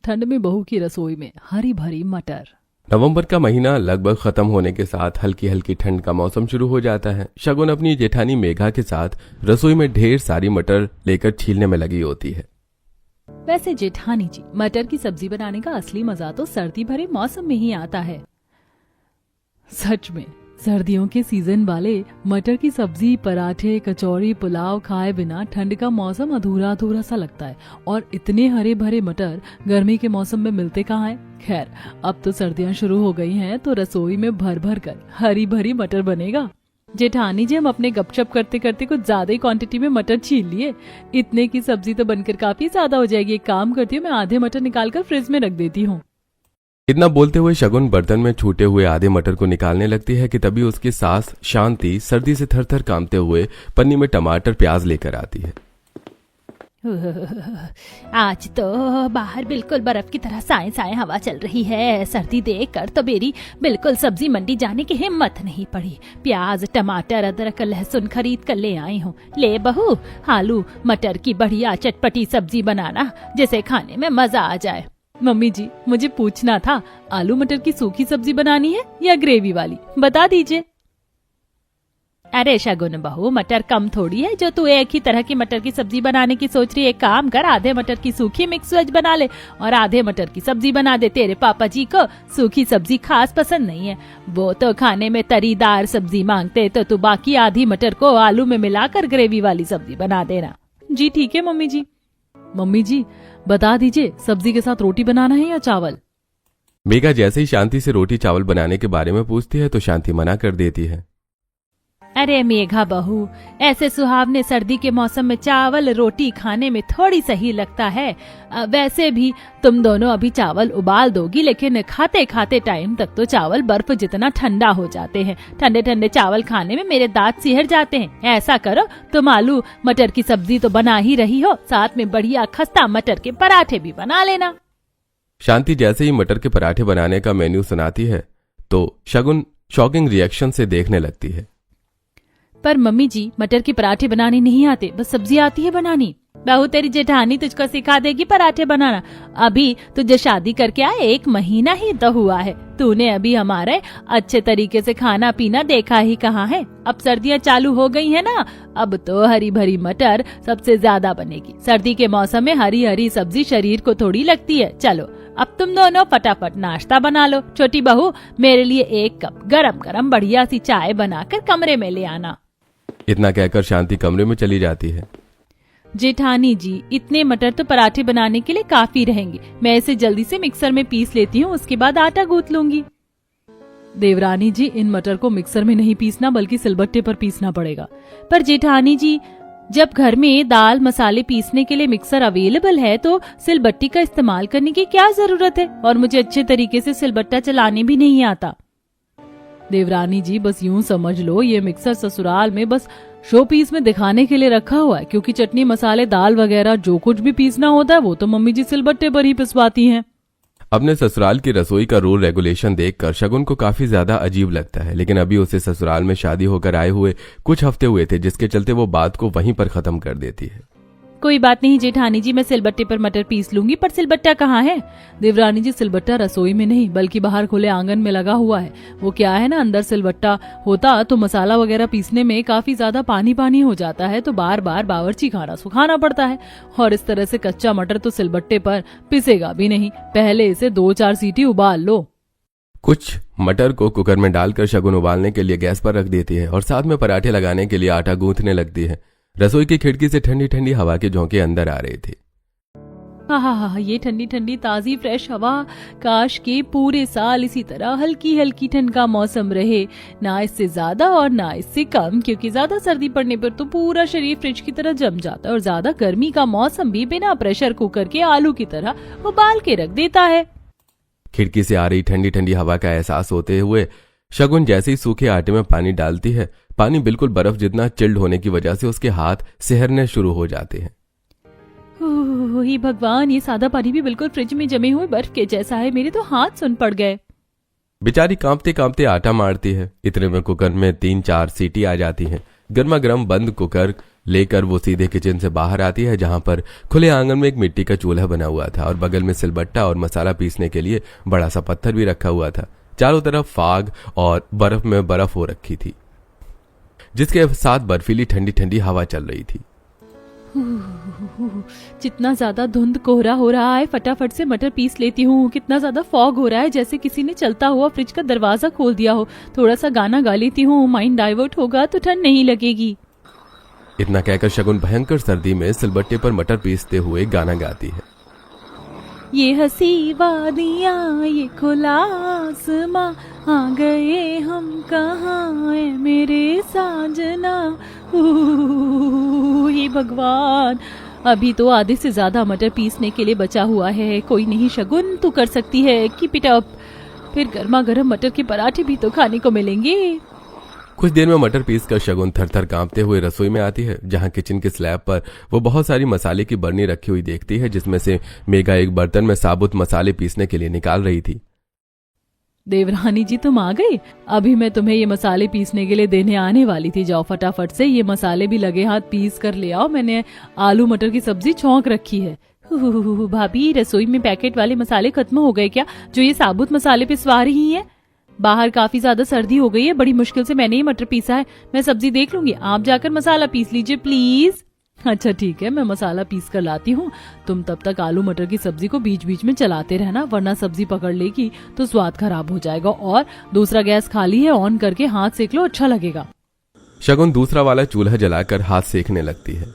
ठंड में बहू की रसोई में हरी भरी मटर। नवंबर का महीना लगभग खत्म होने के साथ हल्की हल्की ठंड का मौसम शुरू हो जाता है। शगुन अपनी जेठानी मेघा के साथ रसोई में ढेर सारी मटर लेकर छीलने में लगी होती है। वैसे जेठानी जी, मटर की सब्जी बनाने का असली मजा तो सर्दी भरे मौसम में ही आता है। सच में सर्दियों के सीजन वाले मटर की सब्जी, पराठे, कचौड़ी, पुलाव खाए बिना ठंड का मौसम अधूरा अधूरा सा लगता है। और इतने हरे भरे मटर गर्मी के मौसम में मिलते कहाँ हैं? खैर, अब तो सर्दियां शुरू हो गई हैं तो रसोई में भर भर कर हरी भरी मटर बनेगा। जेठानी जी, हम अपने गपशप करते करते कुछ ज्यादा ही क्वांटिटी में मटर छील लिए। इतने की सब्जी तो बनकर काफी ज्यादा हो जाएगी। एक काम करती हूँ, मैं आधे मटर निकाल कर फ्रिज में रख देती हूँ। इतना बोलते हुए शगुन बर्तन में छूटे हुए आधे मटर को निकालने लगती है कि तभी उसकी सास शांति सर्दी से थर थर कांपते हुए पन्नी में टमाटर प्याज लेकर आती है। आज तो बाहर बिल्कुल बर्फ की तरह साए साए हवा चल रही है। सर्दी देखकर तो मेरी बिल्कुल सब्जी मंडी जाने की हिम्मत नहीं पड़ी। प्याज, टमाटर, अदरक, लहसुन खरीद कर ले आई हूँ। ले बहू, आलू मटर की बढ़िया चटपटी सब्जी बनाना जिसे खाने में मजा आ जाए। मम्मी जी, मुझे पूछना था, आलू मटर की सूखी सब्जी बनानी है या ग्रेवी वाली, बता दीजिए। अरे शगुन बहू, मटर कम थोड़ी है जो तू एक ही तरह की मटर की सब्जी बनाने की सोच रही है। एक काम कर, आधे मटर की सूखी मिक्स वेज बना ले और आधे मटर की सब्जी बना दे। तेरे पापा जी को सूखी सब्जी खास पसंद नहीं है, वो तो खाने में तरीदार सब्जी मांगते। तो तू बाकी आधी मटर को आलू में मिलाकर ग्रेवी वाली सब्जी बना देना। जी ठीक है मम्मी जी। मम्मी जी, बता दीजिए, सब्जी के साथ रोटी बनाना है या चावल? मेघा जैसे ही शांति से रोटी चावल बनाने के बारे में पूछती है तो शांति मना कर देती है। अरे मेघा बहू, ऐसे सुहावने सर्दी के मौसम में चावल रोटी खाने में थोड़ी सही लगता है। वैसे भी तुम दोनों अभी चावल उबाल दोगी, लेकिन खाते खाते टाइम तक तो चावल बर्फ जितना ठंडा हो जाते हैं। ठंडे ठंडे चावल खाने में मेरे दांत सिहर जाते हैं। ऐसा करो, तुम आलू मटर की सब्जी तो बना ही रही हो, साथ में बढ़िया खस्ता मटर के पराठे भी बना लेना। शांति जैसे ही मटर के पराठे बनाने का मेन्यू सुनाती है तो शगुन शॉकिंग रिएक्शन से देखने लगती है। पर मम्मी जी, मटर के पराठे बनाने नहीं आते, बस सब्जी आती है बनानी। बहू, तेरी जेठानी तुझको सिखा देगी पराठे बनाना। अभी तुझे शादी करके आए 1 महीना ही तो हुआ है। तूने अभी हमारे अच्छे तरीके से खाना पीना देखा ही कहाँ है। अब सर्दियाँ चालू हो गई है ना, अब तो हरी भरी मटर सबसे ज्यादा बनेगी। सर्दी के मौसम में हरी हरी सब्जी शरीर को थोड़ी लगती है। चलो अब तुम दोनों फटाफट नाश्ता बना लो। छोटी बहू, मेरे लिए 1 कप गरम गरम बढ़िया सी चाय बनाकर कमरे में ले आना। इतना कहकर शांति कमरे में चली जाती है। जेठानी जी, इतने मटर तो पराठे बनाने के लिए काफी रहेंगे। मैं इसे जल्दी से मिक्सर में पीस लेती हूँ, उसके बाद आटा गूंथ लूंगी। देवरानी जी, इन मटर को मिक्सर में नहीं पीसना बल्कि सिलबट्टे पर पीसना पड़ेगा। पर जेठानी जी, जब घर में दाल मसाले पीसने के लिए मिक्सर अवेलेबल है तो सिलबट्टी का इस्तेमाल करने की क्या जरूरत है? और मुझे अच्छे तरीके से सिलबट्टा चलाने भी नहीं आता। देवरानी जी, बस यूं समझ लो, ये मिक्सर ससुराल में बस शो पीस में दिखाने के लिए रखा हुआ है, क्योंकि चटनी मसाले दाल वगैरह जो कुछ भी पीसना होता है वो तो मम्मी जी सिलबट्टे पर ही पिसवाती हैं। अपने ससुराल की रसोई का रूल रेगुलेशन देखकर शगुन को काफी ज्यादा अजीब लगता है, लेकिन अभी उसे ससुराल में शादी होकर आए हुए कुछ हफ्ते हुए थे, जिसके चलते वो बात को वहीं पर खत्म कर देती है। कोई बात नहीं जेठानी जी, मैं सिलबट्टे पर मटर पीस लूंगी। पर सिलबट्टा कहाँ है? देवरानी जी, सिलबट्टा रसोई में नहीं बल्कि बाहर खुले आंगन में लगा हुआ है। वो क्या है ना, अंदर सिलबट्टा होता तो मसाला वगैरह पीसने में काफी ज्यादा पानी पानी हो जाता है, तो बार बार बावर्ची खाना सुखाना पड़ता है। और इस तरह से कच्चा मटर तो सिलबट्टे पर पिसेगा भी नहीं। पहले इसे 2-4 सीटी उबाल लो। कुछ मटर को कुकर में डालकर शगुन उबालने के लिए गैस पर रख देती है और साथ में पराठे लगाने के लिए आटा गूंथने लगती है। रसोई की खिड़की से ठंडी ठंडी हवा के झोंके अंदर आ रहे थे। हाँ, ये ठंडी ठंडी ताजी फ्रेश हवा, काश के पूरे साल इसी तरह हल्की हल्की ठंड का मौसम रहे, ना इससे ज्यादा और ना इससे कम, क्योंकि ज्यादा सर्दी पड़ने पर तो पूरा शरीर फ्रिज की तरह जम जाता है और ज्यादा गर्मी का मौसम भी बिना प्रेशर कुकर के आलू की तरह उबाल के रख देता है। खिड़की से आ रही ठंडी ठंडी हवा का एहसास होते हुए शगुन जैसे ही सूखे आटे में पानी डालती है, पानी बिल्कुल बर्फ जितना चिल्ड होने की वजह से उसके हाथ सिहरने शुरू हो जाते हैं। हे भगवान, ये सादा पानी भी बिल्कुल फ्रिज में जमे हुए बर्फ के जैसा है। मेरे तो हाथ सुन पड़ गए। बेचारी कांपते कांपते आटा मारती है। इतने में कुकर में 3-4 सीटी आ जाती हैं। गर्मा गर्म बंद कुकर लेकर वो सीधे किचन से बाहर आती है, जहां पर खुले आंगन में एक मिट्टी का चूल्हा बना हुआ था और बगल में सिलबट्टा और मसाला पीसने के लिए बड़ा सा पत्थर भी रखा हुआ था। चारों तरफ फाग और बर्फ में बर्फ हो रखी थी, जिसके साथ बर्फीली ठंडी ठंडी हवा चल रही थी। जितना ज्यादा धुंध कोहरा हो रहा है, फटाफट से मटर पीस लेती हूँ। कितना ज्यादा फॉग हो रहा है, जैसे किसी ने चलता हुआ फ्रिज का दरवाजा खोल दिया हो। थोड़ा सा गाना गा लेती हूँ, माइंड डाइवर्ट होगा तो ठंड नहीं लगेगी। इतना कहकर शगुन भयंकर सर्दी में सिलबट्टे पर मटर पीसते हुए गाना गाती है। ये हंसी वादियाँ, ये खुला आसमां, आ गए हम कहाँ है मेरे साजना। हे भगवान, अभी तो आधे से ज्यादा मटर पीसने के लिए बचा हुआ है। कोई नहीं शगुन, तू कर सकती है, कीप इट अप। फिर गर्मा गर्म मटर के पराठे भी तो खाने को मिलेंगे। कुछ देर में मटर पीस कर शगुन थर थर कांपते हुए रसोई में आती है, जहां किचन के स्लैब पर वो बहुत सारी मसाले की बरनी रखी हुई देखती है, जिसमें से मेघा एक बर्तन में साबुत मसाले पीसने के लिए निकाल रही थी। देवरानी जी, तुम आ गई। अभी मैं तुम्हें ये मसाले पीसने के लिए देने आने वाली थी। जाओ फटाफट से ये मसाले भी लगे हाथ पीस कर ले आओ। मैंने आलू मटर की सब्जी छौंक रखी है। भाभी, रसोई में पैकेट वाले मसाले खत्म हो गए क्या, जो ये साबुत मसाले पिसवा रही हैं? बाहर काफी ज्यादा सर्दी हो गई है, बड़ी मुश्किल से मैंने ये मटर पीसा है। मैं सब्जी देख लूंगी, आप जाकर मसाला पीस लीजिए प्लीज। अच्छा ठीक है, मैं मसाला पीस कर लाती हूँ। तुम तब तक आलू मटर की सब्जी को बीच बीच में चलाते रहना, वरना सब्जी पकड़ लेगी तो स्वाद खराब हो जाएगा। और दूसरा गैस खाली है, ऑन करके हाथ सेक लो, अच्छा लगेगा। शगुन दूसरा वाला चूल्हा जलाकर हाथ सेकने लगती है।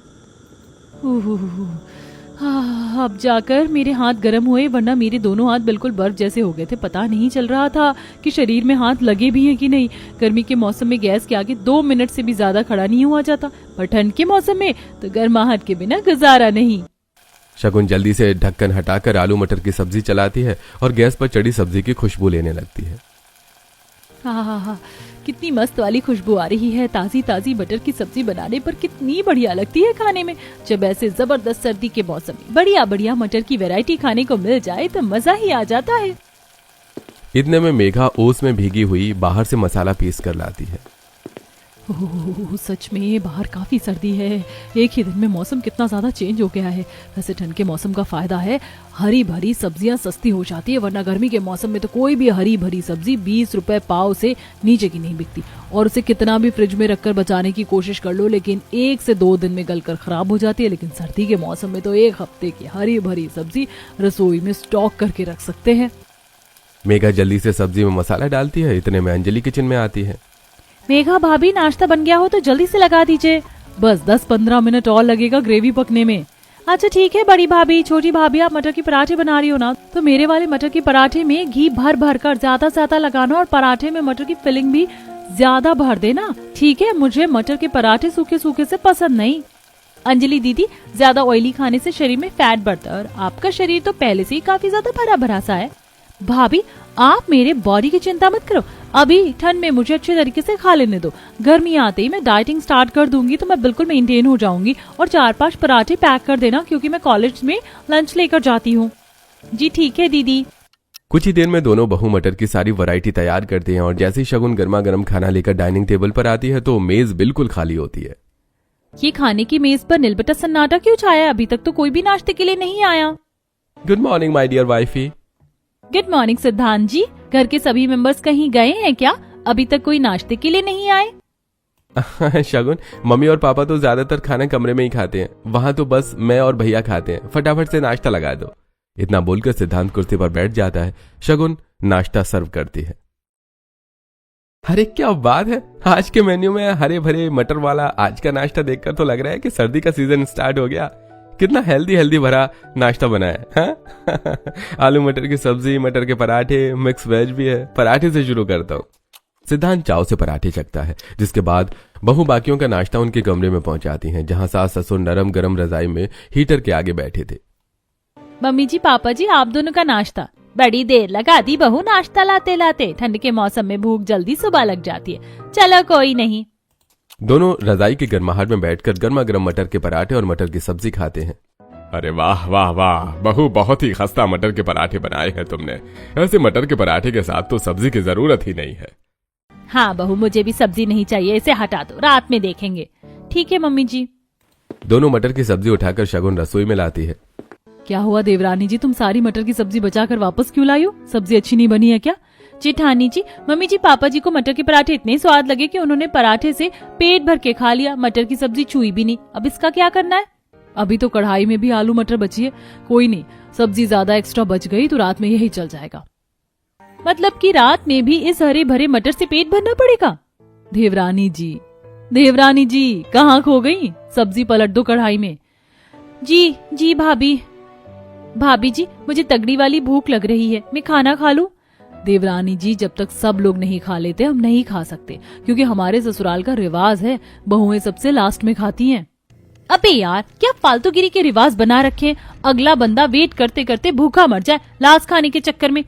अब जाकर मेरे हाथ गर्म हुए, वरना मेरे दोनों हाथ बिल्कुल बर्फ जैसे हो गए थे। पता नहीं चल रहा था कि शरीर में हाथ लगे भी हैं कि नहीं। गर्मी के मौसम में गैस के आगे 2 मिनट से भी ज्यादा खड़ा नहीं हुआ जाता, पर ठंड के मौसम में तो गर्माहट के बिना गुजारा नहीं। शगुन जल्दी से ढक्कन हटाकर आलू मटर की सब्जी चलाती है और गैस पर चढ़ी सब्जी की खुशबू लेने लगती है। हाँ, कितनी मस्त वाली खुशबू आ रही है। ताजी ताजी मटर की सब्जी बनाने पर कितनी बढ़िया लगती है खाने में। जब ऐसे जबरदस्त सर्दी के मौसम में बढ़िया बढ़िया मटर की वैरायटी खाने को मिल जाए तो मजा ही आ जाता है। इतने में मेघा ओस में भीगी हुई बाहर से मसाला पीस कर लाती है। ओह, सच में बाहर काफी सर्दी है। एक ही दिन में मौसम कितना ज्यादा चेंज हो गया है। वैसे ठंड के मौसम का फायदा है, हरी भरी सब्जियां सस्ती हो जाती है, वरना गर्मी के मौसम में तो कोई भी हरी भरी सब्जी 20 रुपए पाव से नीचे की नहीं बिकती। और उसे कितना भी फ्रिज में रखकर बचाने की कोशिश कर लो, लेकिन 1 से 2 दिन में गलकर खराब हो जाती है। लेकिन सर्दी के मौसम में तो 1 हफ्ते की हरी भरी सब्जी रसोई में स्टॉक करके रख सकते हैं। मेघा जल्दी से सब्जी में मसाला डालती है। इतने में अंजलि किचन में आती है। मेघा भाभी, नाश्ता बन गया हो तो जल्दी से लगा दीजिए। बस 10-15 मिनट और लगेगा ग्रेवी पकने में। अच्छा ठीक है बड़ी भाभी। छोटी भाभी, आप मटर के पराठे बना रही हो ना, तो मेरे वाले मटर के पराठे में घी भर भर कर ज्यादा ज्यादा लगाना, और पराठे में मटर की फिलिंग भी ज्यादा भर देना, ठीक है? मुझे मटर के पराठे सूखे सूखे से पसंद नहीं। अंजलि दीदी, ज्यादा ऑयली खाने से शरीर में फैट बढ़ता है, और आपका शरीर तो पहले से ही काफी ज्यादा भरा भरा सा है। भाभी, आप मेरे बॉडी की चिंता मत करो। अभी ठंड में मुझे अच्छे तरीके से खा लेने दो। गर्मी आते ही मैं डाइटिंग स्टार्ट कर दूंगी तो मैं बिल्कुल मेंटेन हो जाऊंगी। और 4-5 पराठे पैक कर देना, क्योंकि मैं कॉलेज में लंच लेकर जाती हूँ। जी ठीक है दीदी। कुछ ही देर में दोनों बहू मटर की सारी वैरायटी तैयार करते हैं और जैसे ही शगुन गर्मा गर्म खाना लेकर डाइनिंग टेबल पर आती है तो मेज बिल्कुल खाली होती है। ये खाने की मेज पर नीलबटा सन्नाटा क्यों छाया? अभी तक तो कोई भी नाश्ते के लिए नहीं आया। Good morning my dear wifey. Good morning Siddhant ji. घर के सभी मेंबर्स कहीं गए हैं क्या? अभी तक कोई नाश्ते के लिए नहीं आए? शगुन, मम्मी और पापा तो ज्यादातर खाना कमरे में ही खाते हैं, वहां तो बस मैं और भैया खाते हैं। फटाफट से नाश्ता लगा दो। इतना बोलकर सिद्धांत कुर्सी पर बैठ जाता है। शगुन नाश्ता सर्व करती है। अरे क्या बात है, आज के मेन्यू में हरे भरे मटर वाला आज का नाश्ता देखकर तो लग रहा है कि सर्दी का सीजन स्टार्ट हो गया। कितना हेल्दी हेल्दी भरा नाश्ता बना है। आलू मटर की सब्जी, मटर के पराठे, मिक्स वेज भी है। पराठे से शुरू करता हूँ। सिद्धांत चाव से पराठे चखता है, जिसके बाद बहू बाकियों का नाश्ता उनके कमरे में पहुंचाती हैं, जहां सास ससुर नरम गरम रजाई में हीटर के आगे बैठे थे। मम्मी जी, पापा जी, आप दोनों का नाश्ता। बड़ी देर लगा दी बहू नाश्ता लाते लाते। ठंड के मौसम में भूख जल्दी सुबह लग जाती है। चलो कोई नहीं। दोनों रजाई की गर्माहट में बैठकर गर्मा गर्म मटर के पराठे और मटर की सब्जी खाते हैं। अरे वाह वाह वाह बहू, बहुत ही खस्ता मटर के पराठे बनाए हैं तुमने। ऐसे मटर के पराठे के साथ तो सब्जी की जरूरत ही नहीं है। हाँ बहू, मुझे भी सब्जी नहीं चाहिए, इसे हटा दो, रात में देखेंगे। ठीक है मम्मी जी। दोनों मटर की सब्जी उठाकर शगुन रसोई में लाती है। क्या हुआ देवरानी जी, तुम सारी मटर की सब्जी बचाकर वापस क्यों लाई हो? सब्जी अच्छी नहीं बनी है क्या? जेठानी जी, मम्मी जी, पापा जी को मटर के पराठे इतने स्वाद लगे कि उन्होंने पराठे से पेट भर के खा लिया, मटर की सब्जी छुई भी नहीं। अब इसका क्या करना है? अभी तो कढ़ाई में भी आलू मटर बची है, कोई नहीं, सब्जी ज्यादा एक्स्ट्रा बच गई तो रात में यही चल जाएगा। मतलब कि रात में भी इस हरे भरे मटर से पेट भरना पड़ेगा? देवरानी जी कहाँ खो गई? सब्जी पलट दो कढ़ाई में। जी भाभी जी, मुझे तगड़ी वाली भूख लग रही है, मैं खाना खा लूं? देवरानी जी, जब तक सब लोग नहीं खा लेते हम नहीं खा सकते, क्योंकि हमारे ससुराल का रिवाज है, बहुएं सबसे लास्ट में खाती हैं। अबे यार, क्या फालतूगिरी के रिवाज बना रखे हैं? अगला बंदा वेट करते करते भूखा मर जाए लास्ट खाने के चक्कर में।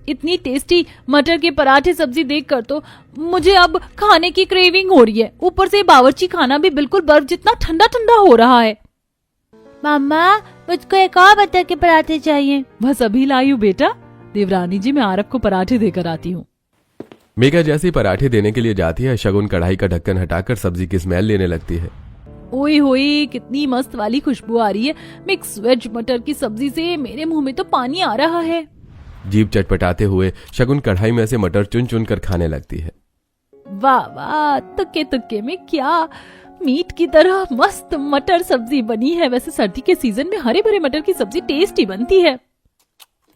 इतनी टेस्टी मटर के पराठे सब्जी देखकर तो मुझे अब खाने की क्रेविंग हो रही है। ऊपर से बावर्ची खाना भी बिल्कुल बर्फ जितना ठंडा ठंडा हो रहा है। मामा, मुझको एक और मटर के पराठे चाहिए। बस अभी लाई हूँ बेटा। देवरानी जी, मैं आरव को पराठे देकर आती हूँ। मेघा जैसे ही पराठे देने के लिए जाती है, शगुन कढ़ाई का ढक्कन हटाकर सब्जी की स्मेल लेने लगती है। ओए होए, कितनी मस्त वाली खुशबू आ रही है। मिक्स वेज मटर की सब्जी से मेरे मुंह में तो पानी आ रहा है। जीभ चटपटाते हुए शगुन कढ़ाई में से मटर चुन चुन कर खाने लगती है। वाह वाह, तुक्के तुक्के में क्या मीट की तरह मस्त मटर सब्जी बनी है। वैसे सर्दी के सीजन में हरे भरे मटर की सब्जी टेस्टी बनती है।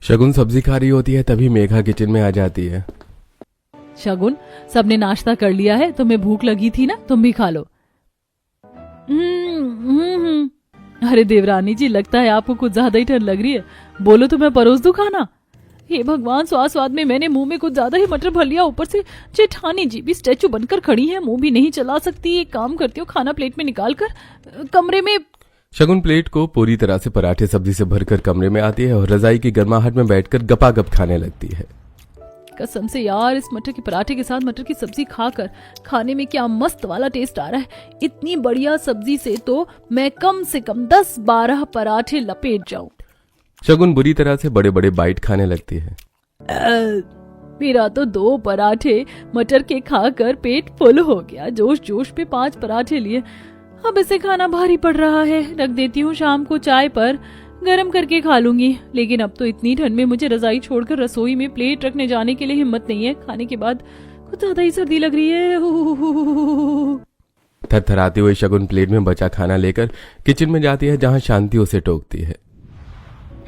शगुन सब्जी खा रही होती है, तभी मेघा किचन में आ जाती है। शगुन, सबने नाश्ता कर लिया है, तुम्हें भूख लगी थी ना, तुम भी खा लो। अरे देवरानी जी, लगता है आपको कुछ ज्यादा ही ठंड लग रही है। बोलो तो मैं परोस दूं खाना। हे भगवान, स्वाद में मैंने मुंह में कुछ ज्यादा ही मटर भर लिया। ऊपर से जेठानी जी भी स्टैचू बनकर खड़ी है, मुंह भी नहीं चला सकती। एक काम करती हूँ, खाना प्लेट में निकाल कर कमरे में। शगुन प्लेट को पूरी तरह से पराठे सब्जी से भरकर कमरे में आती है और रजाई की गर्माहट में बैठकर गपागप खाने लगती है। कसम से यार, इस मटर के पराठे के साथ मटर की सब्जी खाकर खाने में क्या मस्त वाला टेस्ट आ रहा है। इतनी बढ़िया सब्जी से तो मैं कम से कम 10-12 पराठे लपेट जाऊं। शगुन बुरी तरह से बड़े बड़े बाइट खाने लगती है। मेरा तो 2 पराठे मटर के खाकर पेट फुल हो गया। जोश जोश पे 5 पराठे लिए। अब इसे खाना भारी पड़ रहा है। रख देती हूँ, शाम को चाय पर गरम करके खा लूंगी। लेकिन अब तो इतनी ठंड में मुझे रजाई छोड़कर रसोई में प्लेट रखने जाने के लिए हिम्मत नहीं है। खाने के बाद कुछ ज्यादा ही सर्दी लग रही है। थरथराते हुए शगुन प्लेट में बचा खाना लेकर किचन में जाती है, जहाँ शांति उसे टोकती है।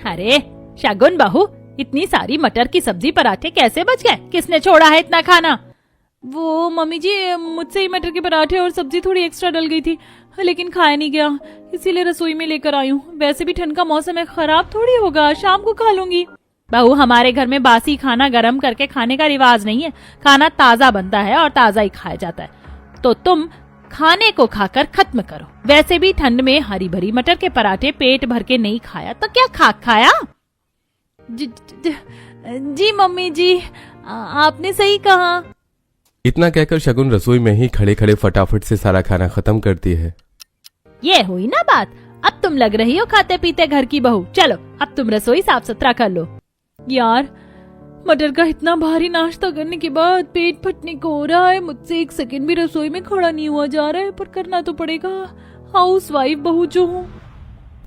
अरे शगुन बहू, इतनी सारी मटर की सब्जी पराठे कैसे बच गए? किसने छोड़ा है इतना खाना? वो मम्मी जी, मुझसे ही मटर के पराठे और सब्जी थोड़ी एक्स्ट्रा डल गई थी, लेकिन खाया नहीं गया, इसीलिए रसोई में लेकर आई हूँ। वैसे भी ठंड का मौसम है, खराब थोड़ी होगा, शाम को खा लूंगी। बहू, हमारे घर में बासी खाना गरम करके खाने का रिवाज नहीं है। खाना ताजा बनता है और ताजा ही खाया जाता है। तो तुम खाने को खाकर खत्म करो। वैसे भी ठंड में हरी भरी मटर के पराठे पेट भर के नहीं खाया तो क्या खाया? जी मम्मी जी, आपने सही कहा। इतना कहकर शगुन रसोई में ही खड़े खड़े फटाफट से सारा खाना खत्म करती है। ये हुई ना बात। अब तुम लग रही हो खाते पीते घर की बहू। चलो, अब तुम रसोई साफ सुथरा कर लो। यार, मटर का इतना भारी नाश्ता करने के बाद पेट फटने को हो रहा है। मुझसे एक सेकंड भी रसोई में खड़ा नहीं हुआ जा रहा है, पर करना तो पड़ेगा, हाउस वाइफ बहू जो हूँ।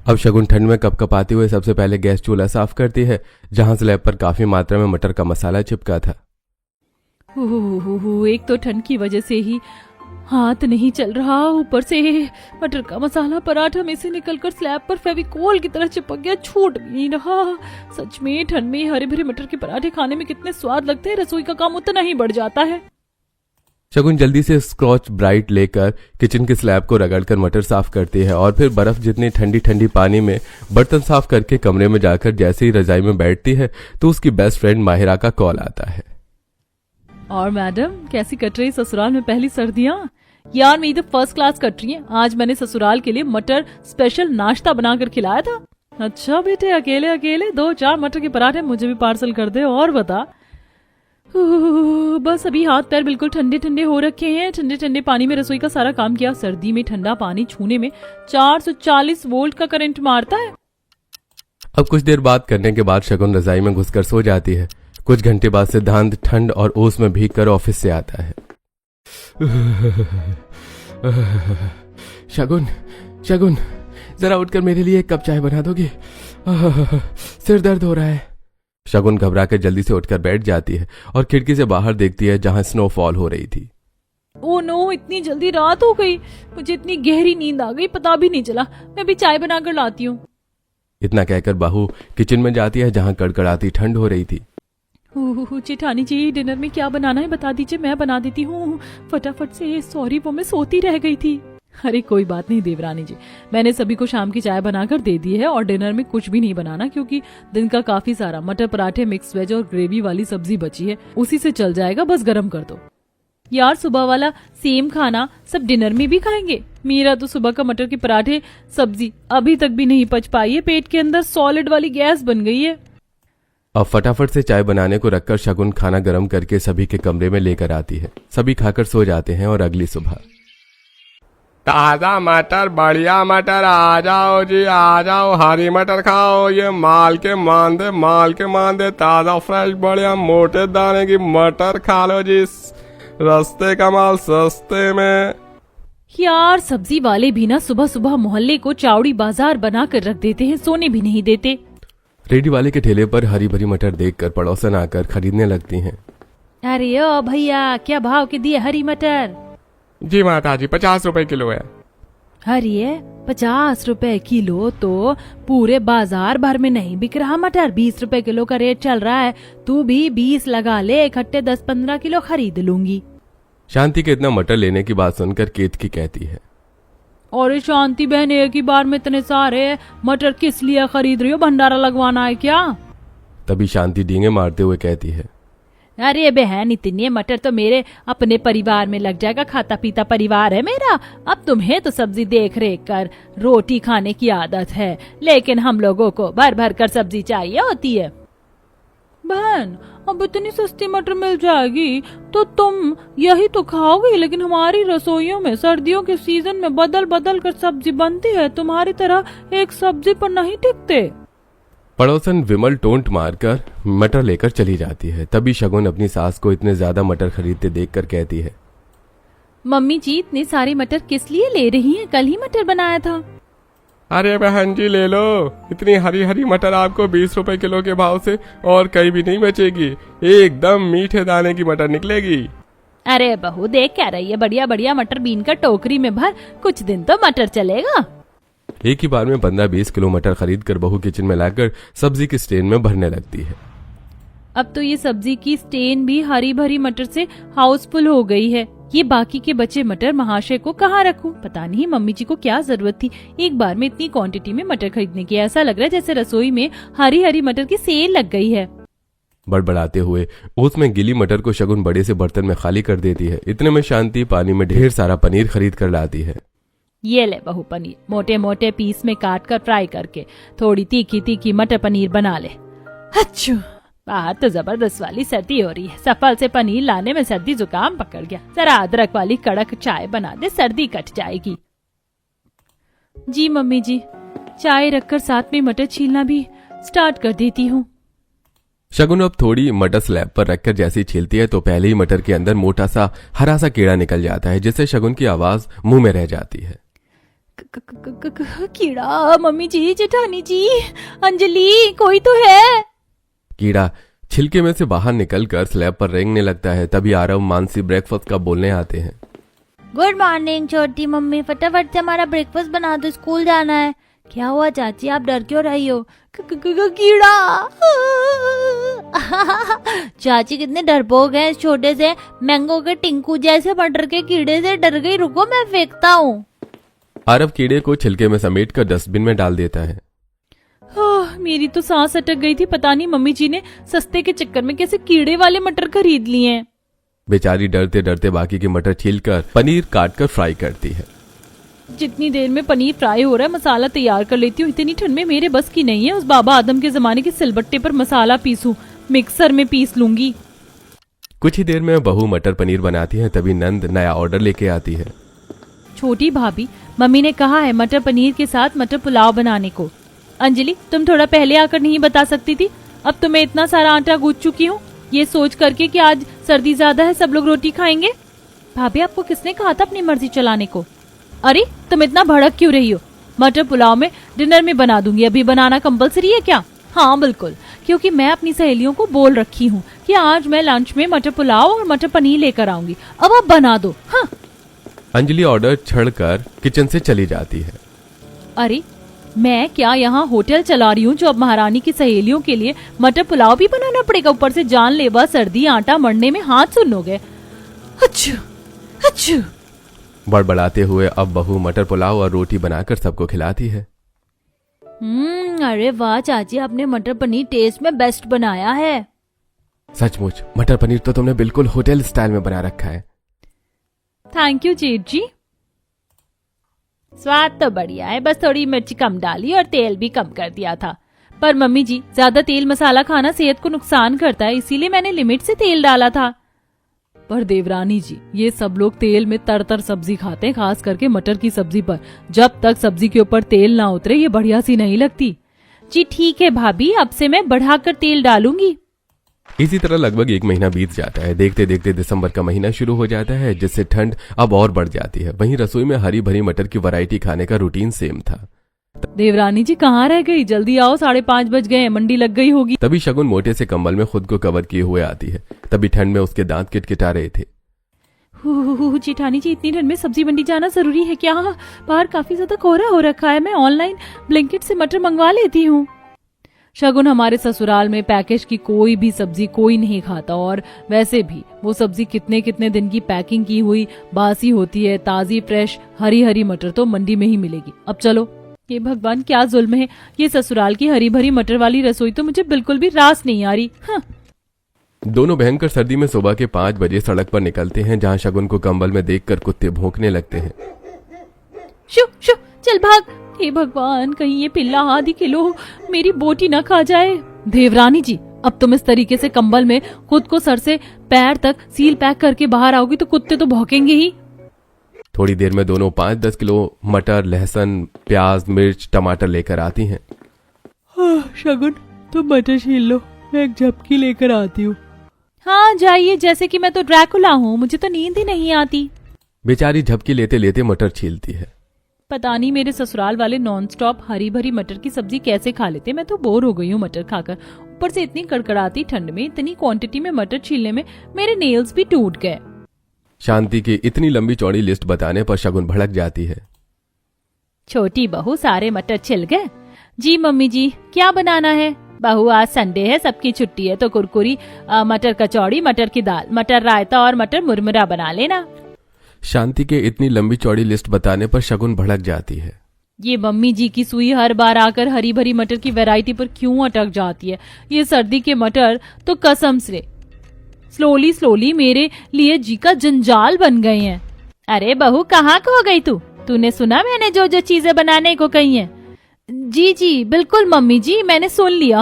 अब शगुन ठंड में कपकपाते हुए सबसे पहले गैस चूल्हा साफ करती है, जहाँ स्लैब पर काफी मात्रा में मटर का मसाला चिपका था। एक तो ठंड की वजह से ही हाथ नहीं चल रहा, ऊपर से मटर का मसाला पराठा में से निकलकर स्लैब पर फेविकोल की तरह चिपक गया, छूट भी नहीं रहा। सच में ठंड में हरे भरे मटर के पराठे खाने में कितने स्वाद लगते हैं, रसोई का काम उतना ही बढ़ जाता है। शगुन जल्दी से स्कॉच ब्राइट लेकर किचन के स्लैब को रगड़कर मटर साफ करती है और फिर बर्फ जितनी ठंडी ठंडी पानी में बर्तन साफ करके कमरे में जाकर जैसे ही रजाई में बैठती है तो उसकी बेस्ट फ्रेंड माहिरा का कॉल आता है। और मैडम, कैसी कट रही ससुराल में पहली सर्दियाँ? यार, मेरी तो फर्स्ट क्लास कट रही है। आज मैंने ससुराल के लिए मटर स्पेशल नाश्ता बनाकर खिलाया था। अच्छा बेटे, अकेले अकेले 2-4 मटर के पराठे मुझे भी पार्सल कर दे। और बता। बस अभी हाथ पैर बिल्कुल ठंडे ठंडे हो रखे हैं। ठंडे ठंडे पानी में रसोई का सारा काम किया। सर्दी में ठंडा पानी छूने में 440 वोल्ट का करंट मारता है। अब कुछ देर बात करने के बाद शगुन रजाई में घुसकर सो जाती है। कुछ घंटे बाद सिद्धांत ठंड और ओस में भीगकर ऑफिस से आता है। शगुन, शगुन, जरा उठकर मेरे लिए एक कप चाय बना दोगे? सिर दर्द हो रहा है। शगुन घबराकर जल्दी से उठकर बैठ जाती है और खिड़की से बाहर देखती है जहां स्नोफॉल हो रही थी। ओ नो, इतनी जल्दी रात हो गई, मुझे इतनी गहरी नींद आ गई, पता भी नहीं चला। मैं भी चाय बनाकर लाती हूँ। इतना कहकर बहू किचन में जाती है जहां कड़कड़ाती ठंड हो रही थी। जेठानी जी, डिनर में क्या बनाना है बता दीजिए, मैं बना देती हूँ फटाफट से। सॉरी, वो मैं सोती रह गई थी। अरे कोई बात नहीं देवरानी जी, मैंने सभी को शाम की चाय बनाकर दे दी है और डिनर में कुछ भी नहीं बनाना, क्योंकि दिन का काफी सारा मटर पराठे, मिक्स वेज और ग्रेवी वाली सब्जी बची है, उसी से चल जाएगा, बस गरम कर दो। यार, सुबह वाला सेम खाना सब डिनर में भी खाएंगे? मेरा तो सुबह का मटर के पराठे सब्जी अभी तक भी नहीं पच पाई है, पेट के अंदर सॉलिड वाली गैस बन गई है। अब फटाफट से चाय बनाने को रखकर शगुन खाना गर्म करके सभी के कमरे में लेकर आती है। सभी खाकर सो जाते हैं और अगली सुबह ताजा मटर, बढ़िया मटर, आ जाओ जी आ जाओ, हरी मटर खाओ, ये माल के मांदे ताजा फ्रेश बढ़िया मोटे दाने की मटर खा लो जी, रस्ते का माल सस्ते में। यार, सब्जी वाले भी ना सुबह सुबह मोहल्ले को चावड़ी बाजार बना कर रख देते हैं, सोने भी नहीं देते। रेडी वाले के ठेले पर हरी भरी मटर देखकर पड़ोसन आकर खरीदने लगती हैं। अरे ओ भैया, क्या भाव के दिए हरी मटर? जी माता जी, 50 रुपए किलो है। हरी है 50 रुपए किलो? तो पूरे बाजार भर में नहीं बिक रहा मटर, 20 रुपए किलो का रेट चल रहा है। तू भी 20 लगा ले, इकट्ठे 10-15 किलो खरीद लूंगी। शांति के इतना मटर लेने की बात सुनकर केतकी कहती है, और शांति बहन, एक ही बार में इतने सारे मटर किस लिए खरीद रही हो? भंडारा लगवाना है क्या? तभी शांति डींगे मारते हुए कहती है, अरे बहन, इतने मटर तो मेरे अपने परिवार में लग जाएगा, खाता पीता परिवार है मेरा। अब तुम्हें तो सब्जी देख रेख कर रोटी खाने की आदत है, लेकिन हम लोगों को भर भर कर सब्जी चाहिए होती है। बहन, अब इतनी सस्ती मटर मिल जाएगी तो तुम यही तो खाओगी, लेकिन हमारी रसोइयों में सर्दियों के सीजन में बदल बदल कर सब्जी बनती है, तुम्हारी तरह एक सब्जी पर नहीं टिकते। पड़ोसन विमल टोंट मारकर मटर लेकर चली जाती है। तभी शगुन अपनी सास को इतने ज्यादा मटर खरीदते देखकर कहती है, मम्मी जी, इतने सारे मटर किस लिए ले रही हैं? कल ही मटर बनाया था। अरे बहन जी, ले लो, इतनी हरी हरी मटर आपको 20 रुपए किलो के भाव से और कहीं भी नहीं बचेगी, एकदम मीठे दाने की मटर निकलेगी। अरे बहू, देख क्या रही है, बढ़िया बढ़िया मटर बीन कर टोकरी में भर, कुछ दिन तो मटर चलेगा। एक ही बार में 15-20 किलो मटर खरीद कर बहू किचन में लाकर सब्जी की स्टेन में भरने लगती है। अब तो ये सब्जी की स्टेन भी हरी भरी मटर से हाउसफुल हो गई है। ये बाकी के बचे मटर महाशय को कहाँ रखूं? पता नहीं मम्मी जी को क्या जरूरत थी एक बार में इतनी क्वांटिटी में मटर खरीदने की। ऐसा लग रहा है जैसे रसोई में हरी हरी मटर की सेल लग गई है। बड़बड़ाते हुए उसमें गिली मटर को शगुन बड़े से बर्तन में खाली कर देती है। इतने में शांति पानी में ढेर सारा पनीर खरीद कर लाती है। ये ले बहू पनीर, मोटे मोटे पीस में काट कर फ्राई करके थोड़ी तीखी तीखी मटर पनीर बना ले। अच्छू, बाहर तो जबरदस्त वाली सर्दी हो रही है, सफल से पनीर लाने में सर्दी जुकाम पकड़ गया। जरा अदरक वाली कड़क चाय बना दे, सर्दी कट जाएगी। जी मम्मी जी, चाय रखकर साथ में मटर छीलना भी स्टार्ट कर देती हूँ। शगुन अब थोड़ी मटर स्लैब पर रखकर जैसी छीलती है तो पहले ही मटर के अंदर मोटा सा हरा सा कीड़ा निकल जाता है, जिससे शगुन की आवाज मुंह में रह जाती है। कीड़ा? मम्मी जी, जेठानी जी, अंजलि, कोई तो है। कीड़ा छिलके में से बाहर निकलकर स्लैब पर रेंगने लगता है। तभी आरव मानसी ब्रेकफास्ट का बोलने आते हैं। गुड मॉर्निंग छोटी मम्मी, फटाफट से हमारा ब्रेकफास्ट बना दो, स्कूल जाना है। क्या हुआ चाची, आप डर क्यों रही हो? कीड़ा। चाची कितने डरपोक हैं, इस छोटे से मैंगो के टिंकू जैसे मटर के कीड़े से डर गई। रुको मैं फेंकता हूँ। आरव कीड़े को छिलके में समेटकर डस्टबिन में डाल देता है। मेरी तो सांस अटक गई थी, पता नहीं मम्मी जी ने सस्ते के चक्कर में कैसे कीड़े वाले मटर खरीद लिए हैं। बेचारी डरते डरते बाकी के मटर छीलकर पनीर काटकर फ्राई करती है। जितनी देर में पनीर फ्राई हो रहा है मसाला तैयार कर लेती हूँ। इतनी ठंड में मेरे बस की नहीं है उस बाबा आदम के जमाने के सिलबट्टे पर मसाला पीसूं, मिक्सर में पीस लूंगी। कुछ ही देर में बहू मटर पनीर बनाती है। तभी नंद नया ऑर्डर लेके आती है। छोटी भाभी, मम्मी ने कहा है मटर पनीर के साथ मटर पुलाव बनाने को। अंजलि, तुम थोड़ा पहले आकर नहीं बता सकती थी? अब तो मैं इतना सारा आटा गूंथ चुकी हूँ, ये सोच करके कि आज सर्दी ज्यादा है, सब लोग रोटी खाएंगे। भाभी, आपको किसने कहा था अपनी मर्जी चलाने को? अरे तुम इतना भड़क क्यों रही हो? मटर पुलाव में डिनर में बना दूंगी। अभी बनाना कंपलसरी है क्या? हाँ बिल्कुल, क्योंकि मैं अपनी सहेलियों को बोल रखी हूँ कि आज मैं लंच में मटर पुलाव और मटर पनीर लेकर आऊंगी। अब आप बना दो। हाँ। अंजलि ऑर्डर छड़कर किचन से चली जाती है। अरे मैं क्या यहाँ होटल चला रही हूँ जो अब महारानी की सहेलियों के लिए मटर पुलाव भी बनाना पड़ेगा? ऊपर से जानलेवा सर्दी, आटा मरने में हाथ सुन हो गए। अच्छू अच्छू। बड़बड़ाते हुए अब बहू मटर पुलाव और रोटी बनाकर सबको खिलाती है। अरे वाह चाची, आपने मटर पनीर टेस्ट में बेस्ट बनाया है। सचमुच मटर पनीर तो तुमने बिल्कुल होटल स्टाइल में बना रखा है। थैंक यू जेठ जी। स्वाद तो बढ़िया है, बस थोड़ी मिर्च कम डाली और तेल भी कम कर दिया था। पर मम्मी जी, ज्यादा तेल मसाला खाना सेहत को नुकसान करता है, इसीलिए मैंने लिमिट से तेल डाला था। पर देवरानी जी, ये सब लोग तेल में तर सब्जी खाते हैं, खास करके मटर की सब्जी पर। जब तक सब्जी के ऊपर तेल ना उतरे ये बढ़िया सी नहीं लगती। जी ठीक है भाभी, अब से मैं बढ़ाकर तेल डालूंगी। इसी तरह लगभग 1 महीना बीत जाता है। देखते देखते दिसंबर का महीना शुरू हो जाता है, जिससे ठंड अब और बढ़ जाती है। वहीं रसोई में हरी भरी मटर की वैरायटी खाने का रूटीन सेम था। देवरानी जी कहाँ रह गई? जल्दी आओ, 5:30 बज गए, मंडी लग गई होगी। तभी शगुन मोटे से कंबल में खुद को कवर किए हुए आती है। तभी ठंड में उसके दांत किटकिटा रहे थे। जेठानी जी, इतनी ठंड में सब्जी मंडी जाना जरूरी है क्या? बाहर काफी ज्यादा कोहरा हो रखा है, मैं ऑनलाइन ब्लिंकिट से मटर मंगवा लेती हूँ। शगुन, हमारे ससुराल में पैकेज की कोई भी सब्जी कोई नहीं खाता, और वैसे भी वो सब्जी कितने कितने दिन की पैकिंग की हुई बासी होती है। ताजी फ्रेश हरी हरी मटर तो मंडी में ही मिलेगी। अब चलो। ये भगवान क्या जुल्म है, ये ससुराल की हरी भरी मटर वाली रसोई तो मुझे बिल्कुल भी रास नहीं आ रही। हाँ। दोनों भयंकर सर्दी में सुबह के 5 बजे सड़क पर निकलते हैं, जहाँ शगुन को कंबल में देखकर कुत्ते भौंकने लगते हैं। शु शु, चल भाग। हे भगवान, कहीं ये पिल्ला आधी किलो मेरी बोटी न खा जाए। देवरानी जी, अब तुम इस तरीके से कंबल में खुद को सर से पैर तक सील पैक करके बाहर आओगी तो कुत्ते तो भौंकेंगे ही। थोड़ी देर में दोनों 5-10 किलो मटर, लहसुन, प्याज, मिर्च, टमाटर लेकर आती हैं। शगुन, तुम मटर छील लो, मैं एक झपकी लेकर आती हूँ। हाँ जाइए, जैसे कि मैं तो ड्रैकुला हूँ, मुझे तो नींद ही नहीं आती। बेचारी झपकी लेते लेते मटर छीलती है। पता नहीं मेरे ससुराल वाले नॉनस्टॉप हरी भरी मटर की सब्जी कैसे खा लेते। मैं तो बोर हो गई हूँ मटर खाकर। ऊपर से इतनी कड़कड़ाती ठंड में इतनी क्वांटिटी में मटर छीलने में मेरे नेल्स भी टूट गए। शांति की इतनी लंबी चौड़ी लिस्ट बताने पर शगुन भड़क जाती है। छोटी बहू, सारे मटर छिल गए? जी मम्मी जी, क्या बनाना है? बहू, आज संडे है, सबकी छुट्टी है, तो कुरकुरी मटर कचौड़ी, मटर की दाल, मटर रायता और मटर मुरमुरा बना लेना। शांति के इतनी लंबी चौड़ी लिस्ट बताने पर शगुन भड़क जाती है। ये मम्मी जी की सुई हर बार आकर हरी भरी मटर की वैरायटी पर क्यों अटक जाती है? ये सर्दी के मटर तो कसम से स्लोली स्लोली मेरे लिए जी का जंजाल बन गए हैं। अरे बहू, कहाँ खो गई तू? तूने सुना मैंने जो जो चीजें बनाने को कही हैं? जी जी बिल्कुल मम्मी जी, मैंने सुन लिया।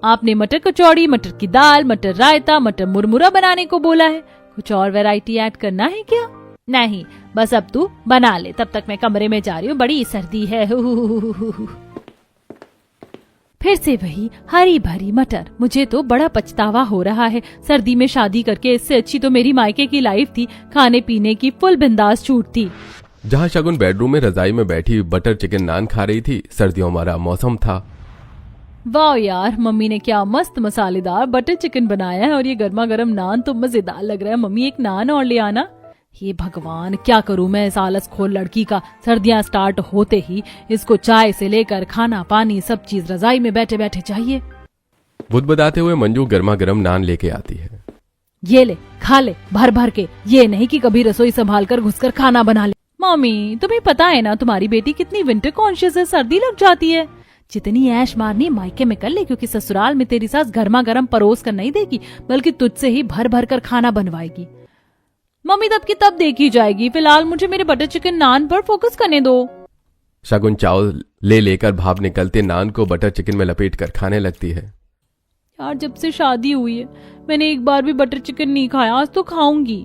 आपने मटर कचौड़ी, मटर की दाल, मटर रायता, मटर मुरमुरा बनाने को बोला है। कुछ और वैरायटी ऐड करना है क्या? नहीं, बस अब तू बना ले, तब तक मैं कमरे में जा रही हूँ, बड़ी सर्दी है। फिर से वही हरी भरी मटर। मुझे तो बड़ा पछतावा हो रहा है। सर्दी में शादी करके इससे अच्छी तो मेरी मायके की लाइफ थी, खाने पीने की फुल बिंदास छूट थी। जहाँ शगुन बेडरूम में रजाई में बैठी बटर चिकन नान खा रही थी, सर्दियों वाला मौसम था। वाह यार, मम्मी ने क्या मस्त मसालेदार बटर चिकन बनाया है, और ये गर्मा गर्म नान तो मजेदार लग रहा है। मम्मी, एक नान और ले आना। हे भगवान, क्या करूं मैं इस आलस खोल लड़की का। सर्दियां स्टार्ट होते ही इसको चाय से लेकर खाना पानी सब चीज रजाई में बैठे बैठे चाहिए। बुदबुदाते हुए मंजू गर्मा गर्म नान लेके आती है। ये ले, खा ले भर भर के, ये नहीं कि कभी रसोई संभाल कर घुसकर खाना बना ले। मम्मी, तुम्हें पता है ना तुम्हारी बेटी कितनी विंटर कॉन्शियस है, सर्दी लग जाती है। जितनी ऐश मारनी मायके में कर ले, क्योंकि ससुराल में तेरी सास गर्मा गर्म परोस कर नहीं देगी, बल्कि तुझसे ही भर भर कर खाना बनवाएगी। मम्मी, तब की तब देखी जाएगी, फिलहाल मुझे मेरे बटर चिकन नान पर फोकस करने दो। शगुन चावल ले लेकर भाप निकलते नान को बटर चिकन में लपेट कर खाने लगती है। यार, जब से शादी हुई है मैंने एक बार भी बटर चिकन नहीं खाया, आज तो खाऊंगी।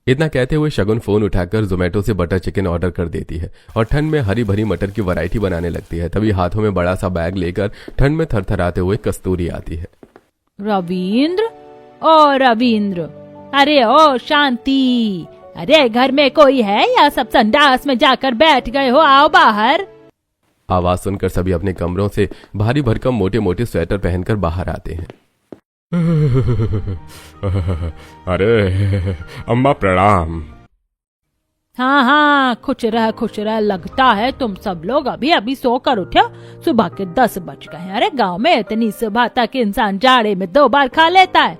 इतना कहते हुए शगुन फोन उठाकर जोमेटो से बटर चिकन ऑर्डर कर देती है और ठंड में हरी भरी मटर की वैरायटी बनाने लगती है। तभी हाथों में बड़ा सा बैग लेकर ठंड में थरथराते हुए कस्तूरी आती है। रविंद्र, ओ रविंद्र, अरे ओ शांति, अरे घर में कोई है या सब संडास में जाकर बैठ गए हो? आओ बाहर। आवाज सुनकर सभी अपने कमरों से भारी भरकम मोटे मोटे स्वेटर पहनकर बाहर आते हैं। अरे अम्मा प्रणाम। हाँ हाँ, खुश रह। लगता है तुम सब लोग अभी अभी सोकर उठे हो। सुबह के 10 बज गए हैं। अरे गांव में इतनी सुबह तक इंसान जाड़े में 2 बार खा लेता है।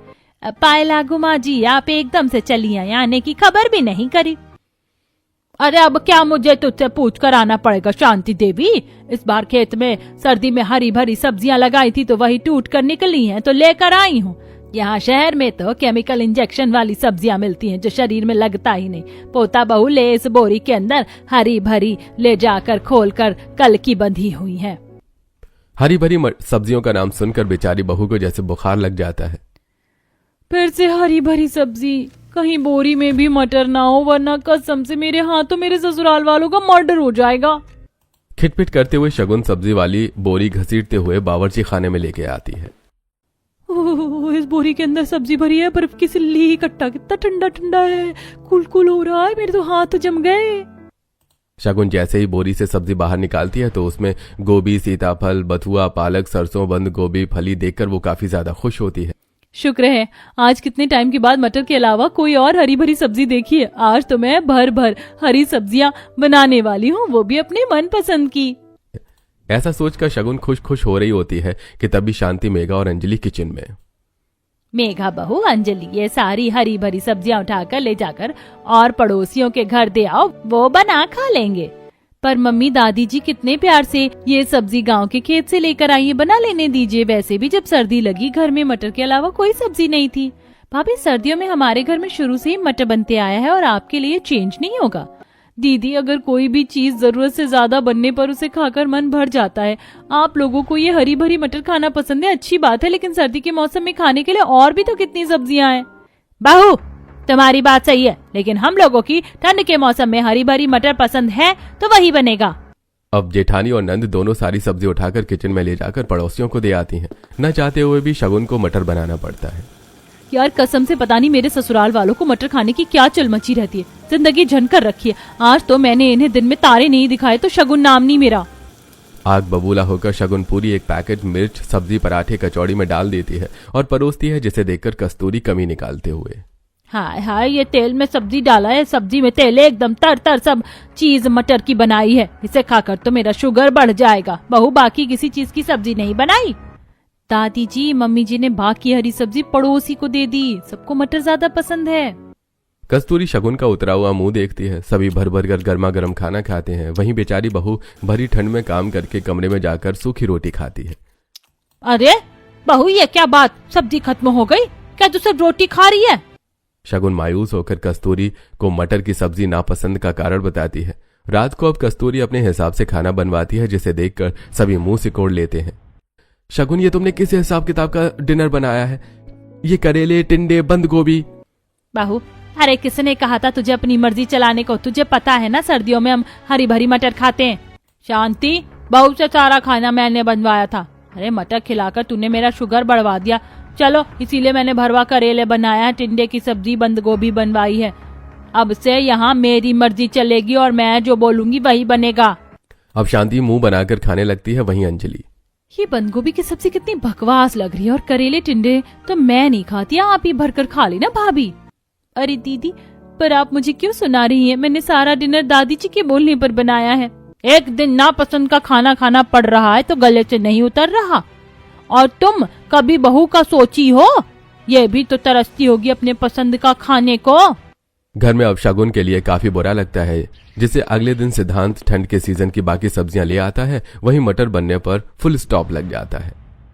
पायला गुमा जी, आप एकदम से चली आई, आने की खबर भी नहीं करी। अरे अब क्या मुझे तुझसे पूछ कर आना पड़ेगा शांति देवी? इस बार खेत में सर्दी में हरी भरी सब्जियां लगाई थी तो वही टूट कर निकली हैं, तो लेकर आई हूँ। यहाँ शहर में तो केमिकल इंजेक्शन वाली सब्जियां मिलती हैं जो शरीर में लगता ही नहीं। पोता बहू ले इस बोरी के अंदर हरी भरी ले जाकर खोलकर कल की बंधी हुई है। हरी भरी सब्जियों का नाम सुनकर बेचारी बहू को जैसे बुखार लग जाता है। फिर से हरी भरी सब्जी, कहीं बोरी में भी मटर ना हो, वरना कसम से मेरे हाथों मेरे ससुराल वालों का मर्डर हो जाएगा। खिटपिट करते हुए शगुन सब्जी वाली बोरी घसीटते हुए बावर्ची खाने में लेके आती है। ओह, इस बोरी के अंदर सब्जी भरी है, बर्फ की सिल्ली, कट्टा कितना ठंडा ठंडा है, कुल हो रहा है, मेरे तो हाथ जम गए। शगुन जैसे ही बोरी से सब्जी बाहर निकालती है तो उसमें गोभी, सीताफल, बथुआ, पालक, सरसों, बंद गोभी, फली देखकर वो काफी ज्यादा खुश होती है। शुक्र है आज कितने टाइम के बाद मटर के अलावा कोई और हरी भरी सब्जी देखी है। आज तो मैं भर भर हरी सब्जियां बनाने वाली हूँ, वो भी अपने मन पसंद की। ऐसा सोचकर शगुन खुश हो रही होती है कि तभी शांति, मेघा और अंजलि किचन में। मेघा बहू, अंजलि, ये सारी हरी भरी सब्जियां उठाकर ले जाकर और पड़ोसियों के घर दे आओ, वो बना खा लेंगे। पर मम्मी दादी जी कितने प्यार से ये सब्जी गांव के खेत से लेकर आई है, बना लेने दीजिए। वैसे भी जब सर्दी लगी घर में मटर के अलावा कोई सब्जी नहीं थी। भाभी, सर्दियों में हमारे घर में शुरू से ही मटर बनते आया है और आपके लिए चेंज नहीं होगा। दीदी, अगर कोई भी चीज जरूरत से ज्यादा बनने पर उसे खाकर मन भर जाता है। आप लोगों को ये हरी भरी मटर खाना पसंद है, अच्छी बात है, लेकिन सर्दी के मौसम में खाने के लिए और भी तो कितनी सब्जियां हैं। बहू, तुम्हारी बात सही है, लेकिन हम लोगों की ठंड के मौसम में हरी भरी मटर पसंद है तो वही बनेगा। अब जेठानी और नंद दोनों सारी सब्जी उठाकर किचन में ले जाकर पड़ोसियों को दे आती हैं। न चाहते हुए भी शगुन को मटर बनाना पड़ता है। यार कसम से पता नहीं मेरे ससुराल वालों को मटर खाने की क्या चल मची रहती है। जिंदगी झनकर रखी है। आज तो मैंने इन्हें दिन में तारे नहीं दिखाए तो शगुन नाम नहीं मेरा। आग बबूला होकर शगुन पूरी एक पैकेट मिर्च, सब्जी, पराठे, कचौड़ी में डाल देती है और परोसती है, जिसे देखकर कस्तूरी कमी निकालते हुए। हाय हाय, ये तेल में सब्जी डाला है, सब्जी में तेल एकदम तर सब चीज मटर की बनाई है। इसे खाकर तो मेरा शुगर बढ़ जाएगा। बहू, बाकी किसी चीज की सब्जी नहीं बनाई? दादी जी, मम्मी जी ने बाकी हरी सब्जी पड़ोसी को दे दी, सबको मटर ज्यादा पसंद है। कस्तूरी शगुन का उतरा हुआ मुंह देखती है। सभी भर भर कर गर्मा गर्म खाना खाते हैं। वहीं बेचारी बहू भरी ठंड में काम करके कमरे में जाकर सूखी रोटी खाती है। अरे बहू, ये क्या बात, सब्जी खत्म हो गई क्या? तू सिर्फ रोटी खा रही है? शगुन मायूस होकर कस्तूरी को मटर की सब्जी नापसंद का कारण बताती है। रात को अब कस्तूरी अपने हिसाब से खाना बनवाती है, जिसे देखकर सभी मुंह सिकोड़ लेते हैं। शगुन, ये तुमने किस हिसाब किताब का डिनर बनाया है? ये करेले, टिंडे, बंद गोभी। बहू, अरे किसने कहा था तुझे अपनी मर्जी चलाने को? तुझे पता है ना सर्दियों में हम हरी भरी मटर खाते हैं। शांति, बहू से सारा खाना मैंने बनवाया था। अरे मटर खिलाकर तूने मेरा शुगर बढ़वा दिया। चलो, इसीलिए मैंने भरवा करेले बनाया है, टिंडे की सब्जी, बंद गोभी बनवाई है। अब से यहाँ मेरी मर्जी चलेगी और मैं जो बोलूंगी वही बनेगा। अब शांति मुंह बनाकर खाने लगती है। वहीं अंजलि, ये बंद गोभी की सब्जी कितनी बकवास लग रही है, और करेले टिंडे तो मैं नहीं खाती, आप ही भरकर खा लेना भाभी। अरे दीदी, पर आप मुझे क्यों सुना रही हैं? मैंने सारा डिनर दादी जी के बोलने पर बनाया है। एक दिन नापसंद का खाना खाना पड़ रहा है तो गले से नहीं उतर रहा। और तुम कभी बहू का सोची हो? ये भी तो तरसती होगी अपने पसंद का खाने को। घर में अब शगुन के लिए काफी बुरा लगता है, जिसे अगले दिन सिद्धांत ठंड के सीजन की बाकी सब्जियां ले आता है। वहीं मटर बनने पर फुल स्टॉप लग जाता है।